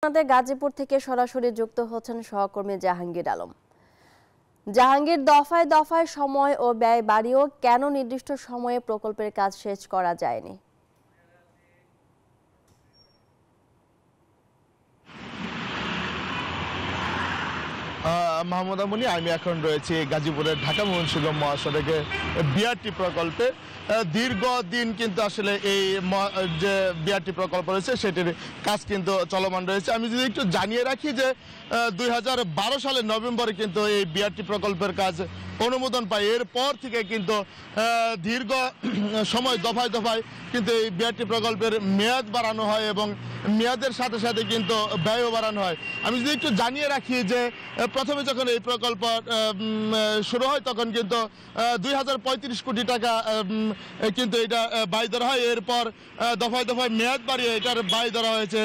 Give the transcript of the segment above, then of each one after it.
আমাদের গাজীপুর থেকে সরাসরি যুক্ত হচ্ছেন সহকর্মী জাহাঙ্গীর আলম। জাহাঙ্গীর, দফায় দফায় সময় ও ব্যয় বাড়িয়েও কেন নির্দিষ্ট সময়ে প্রকল্পের কাজ শেষ করা যায়নি? মাহমুদা মনি, আমি এখন রয়েছি গাজীপুরের ঢাকা ময়মনসিংহ মহাসড়কে বিআরটি প্রকল্পে। দীর্ঘদিন কিন্তু আসলে এই যে বিআরটি প্রকল্প রয়েছে সেটির কাজ কিন্তু চলমান রয়েছে। আমি যদি একটু জানিয়ে রাখি যে 2012 সালের নভেম্বরে কিন্তু এই বিআরটি প্রকল্পের কাজ অনুমোদন পায়। এরপর থেকে কিন্তু দীর্ঘ সময় দফায় দফায় কিন্তু এই বিআরটি প্রকল্পের মেয়াদ বাড়ানো হয় এবং মেয়াদের সাথে সাথে কিন্তু ব্যয়ও বাড়ানো হয়। আমি যদি একটু জানিয়ে রাখি যে প্রথমে যখন এই প্রকল্প শুরু হয় তখন কিন্তু 2035 কোটি টাকা কিন্তু এটা ব্যয় ধরা হয়। এরপর দফায় দফায় মেয়াদ বাড়িয়ে এটার ব্যয় ধরা হয়েছে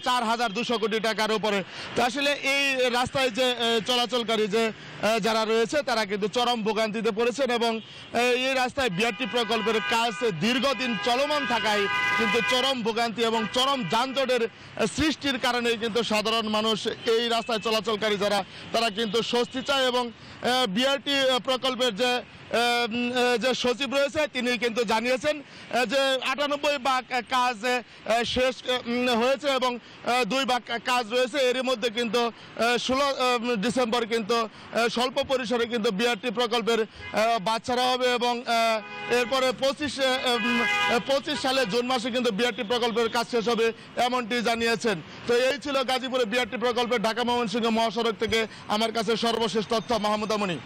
4200 কোটি টাকার উপরে। তো আসলে এই রাস্তায় যে চলাচলকারী যে যারা রয়েছে তারা কিন্তু চরম ভোগান্তিতে পড়েছেন এবং এই রাস্তায় বিআরটি প্রকল্পের কাজ দীর্ঘদিন চলমান থাকায় কিন্তু চরম ভোগান্তি এবং চরম যানজটের সৃষ্টির কারণে কিন্তু সাধারণ মানুষ এই রাস্তায় চলাচলকারী যারা তারা কিন্তু স্বস্তি চায় এবং বিআরটি প্রকল্পের যে সচিব রয়েছে তিনি কিন্তু জানিয়েছেন যে 98 ভাগ কাজ শেষ হয়েছে এবং 2 ভাগ কাজ রয়েছে। এরই মধ্যে কিন্তু 16 ডিসেম্বর কিন্তু স্বল্প পরিসরে কিন্তু বিআরটি প্রকল্পের বাচ্চারা হবে এবং এরপরে 25 সালে জুন মাসে কিন্তু বিআরটি প্রকল্পের কাজ শেষ হবে এমনটি জানিয়েছেন। তো এই ছিল গাজীপুরে বিআরটি প্রকল্পের ঢাকা ময়মনসিংহ মহাসড়ক থেকে আমার কাছে সর্বশেষ তথ্য। মাহমুদা মনি।